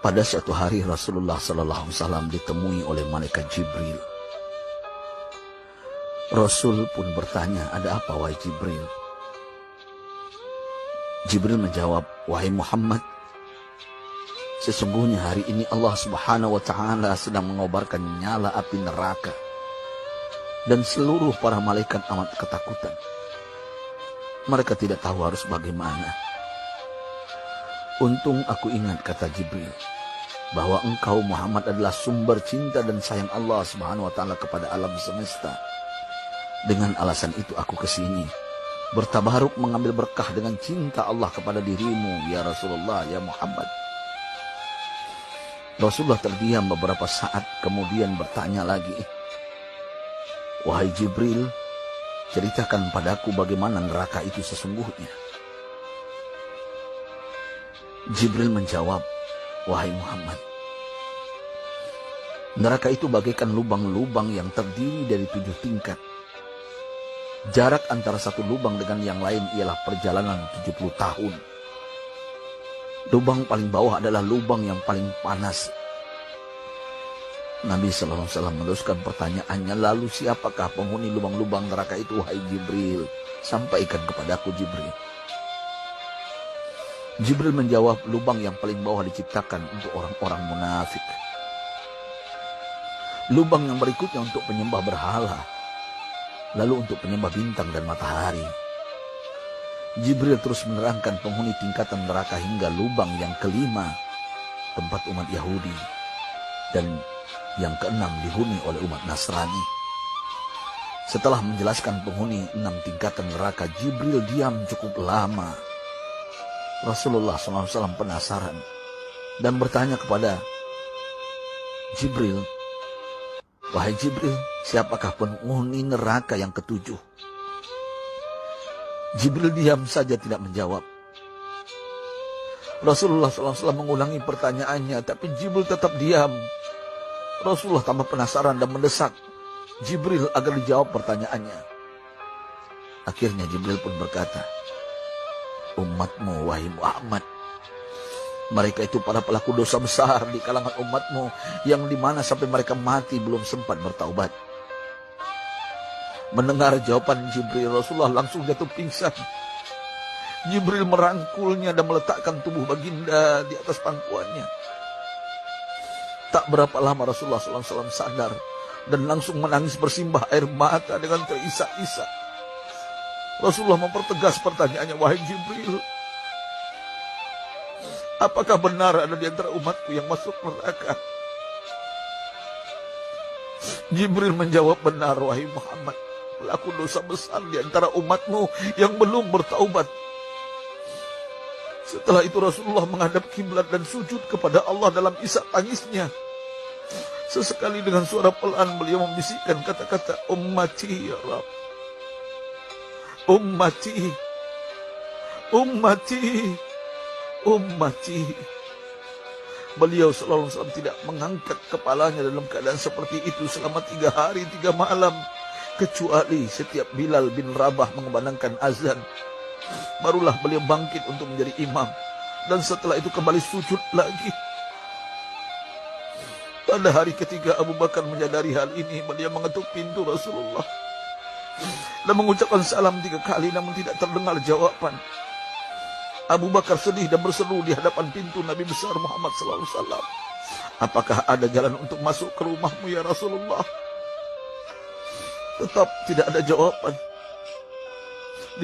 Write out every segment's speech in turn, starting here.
Pada suatu hari Rasulullah SAW ditemui oleh malaikat Jibril. Rasul pun bertanya, ada apa wahai Jibril? Jibril menjawab, wahai Muhammad, sesungguhnya hari ini Allah Subhanahu wa Ta'ala sedang mengobarkan nyala api neraka, dan seluruh para malaikat amat ketakutan. Mereka tidak tahu harus bagaimana. Untung aku ingat, kata Jibril, bahwa engkau Muhammad adalah sumber cinta dan sayang Allah Subhanahu wa Ta'ala kepada alam semesta. Dengan alasan itu aku kesini, bertabaruk mengambil berkah dengan cinta Allah kepada dirimu, ya Rasulullah, ya Muhammad. Rasulullah terdiam beberapa saat, kemudian bertanya lagi, wahai Jibril, ceritakan padaku bagaimana neraka itu sesungguhnya. Jibril menjawab, wahai Muhammad, neraka itu bagaikan lubang-lubang yang terdiri dari 7 tingkat. Jarak antara satu lubang dengan yang lain ialah perjalanan 70 tahun. Lubang paling bawah adalah lubang yang paling panas. Nabi SAW meneruskan pertanyaannya, lalu siapakah penghuni lubang-lubang neraka itu, wahai Jibril? Sampaikan kepadaku, Jibril. Jibril menjawab, lubang yang paling bawah diciptakan untuk orang-orang munafik. Lubang yang berikutnya untuk penyembah berhala, lalu untuk penyembah bintang dan matahari. Jibril terus menerangkan penghuni tingkatan neraka hingga lubang yang kelima, tempat umat Yahudi, dan yang keenam dihuni oleh umat Nasrani. Setelah menjelaskan penghuni 6 tingkatan neraka, Jibril diam cukup lama. Rasulullah SAW penasaran dan bertanya kepada Jibril, wahai Jibril, siapakah penghuni neraka yang ke-7? Jibril diam saja tidak menjawab. Rasulullah SAW mengulangi pertanyaannya, tapi Jibril tetap diam. Rasulullah tambah penasaran dan mendesak Jibril agar dijawab pertanyaannya. Akhirnya Jibril pun berkata, umatmu wahai Muhammad, mereka itu para pelaku dosa besar di kalangan umatmu, yang dimana sampai mereka mati belum sempat bertaubat. Mendengar jawaban Jibril, Rasulullah langsung jatuh pingsan. Jibril merangkulnya dan meletakkan tubuh baginda di atas pangkuannya. Tak berapa lama Rasulullah SAW sadar dan langsung menangis bersimbah air mata dengan terisak-isak. Rasulullah mempertegas pertanyaannya, wahai Jibril, apakah benar ada di antara umatku yang masuk neraka? Jibril menjawab, benar wahai Muhammad, pelaku dosa besar di antara umatmu yang belum bertaubat. Setelah itu Rasulullah menghadap kiblat dan sujud kepada Allah dalam isak tangisnya. Sesekali dengan suara pelan beliau membisikkan kata-kata, ummati ya Rabb, ummati, ummati, ummati. Beliau SAW tidak mengangkat kepalanya dalam keadaan seperti itu selama 3 hari 3 malam, kecuali setiap Bilal bin Rabah mengumandangkan azan, barulah beliau bangkit untuk menjadi imam, dan setelah itu kembali sujud lagi. Pada hari ketiga Abu Bakar menyadari hal ini, beliau mengetuk pintu Rasulullah dan mengucapkan salam 3 kali, namun tidak terdengar jawaban. Abu Bakar sedih dan berseru di hadapan pintu Nabi besar Muhammad SAW, apakah ada jalan untuk masuk ke rumahmu ya Rasulullah? Tetap tidak ada jawaban.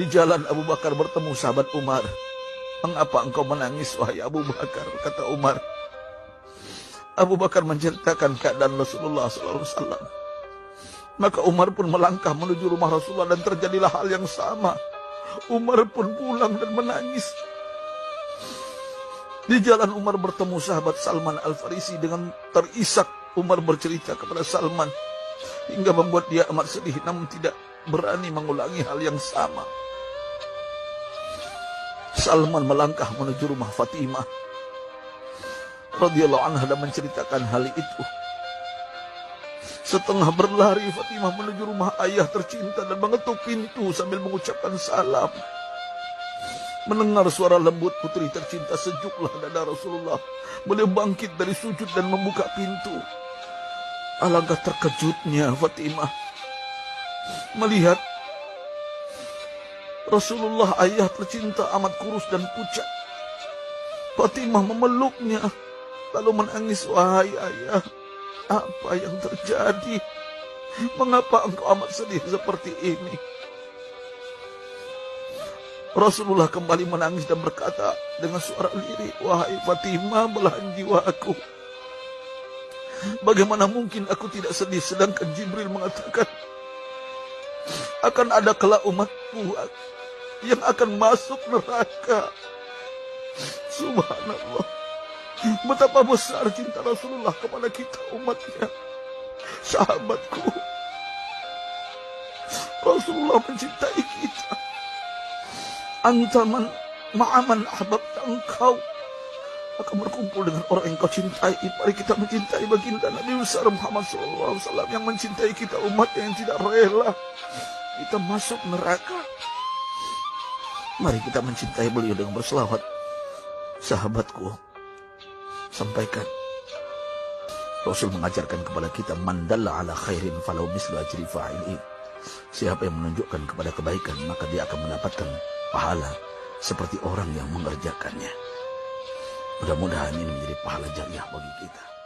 Di jalan Abu Bakar bertemu sahabat Umar. Mengapa engkau menangis wahai Abu Bakar? Kata Umar. Abu Bakar menceritakan keadaan Rasulullah SAW. Maka Umar pun melangkah menuju rumah Rasulullah dan terjadilah hal yang sama. Umar pun pulang dan menangis. Di jalan Umar bertemu sahabat Salman Al-Farisi. Dengan terisak Umar bercerita kepada Salman hingga membuat dia amat sedih, namun tidak berani mengulangi hal yang sama. Salman melangkah menuju rumah Fatimah radhiyallahu anha dan menceritakan hal itu. Setengah berlari Fatimah menuju rumah ayah tercinta dan mengetuk pintu sambil mengucapkan salam. Mendengar suara lembut putri tercinta, sejuklah dada Rasulullah. Beliau bangkit dari sujud dan membuka pintu. Alangkah terkejutnya Fatimah melihat Rasulullah, ayah tercinta, amat kurus dan pucat. Fatimah memeluknya lalu menangis. Wahai ayah, apa yang terjadi? Mengapa engkau amat sedih seperti ini? Rasulullah kembali menangis dan berkata dengan suara lirih, wahai Fatimah, belahan jiwaku, bagaimana mungkin aku tidak sedih sedangkan Jibril mengatakan akan ada kelak umatku yang akan masuk neraka. Subhanallah, betapa besar cinta Rasulullah kepada kita umatnya. Sahabatku, Rasulullah mencintai kita. Antaman ma'aman ahbabta, engkau akan berkumpul dengan orang yang kau cintai. Mari kita mencintai baginda Nabi besar Muhammad SAW yang mencintai kita, umat yang tidak rela kita masuk neraka. Mari kita mencintai beliau dengan berselawat. Sahabatku, sampaikan, Rasul mengajarkan kepada kita, mandalla ala khairin falau mislu ajri fa'ilin. Siapa yang menunjukkan kepada kebaikan, maka dia akan mendapatkan pahala seperti orang yang mengerjakannya. Mudah-mudahan ini menjadi pahala jariah bagi kita.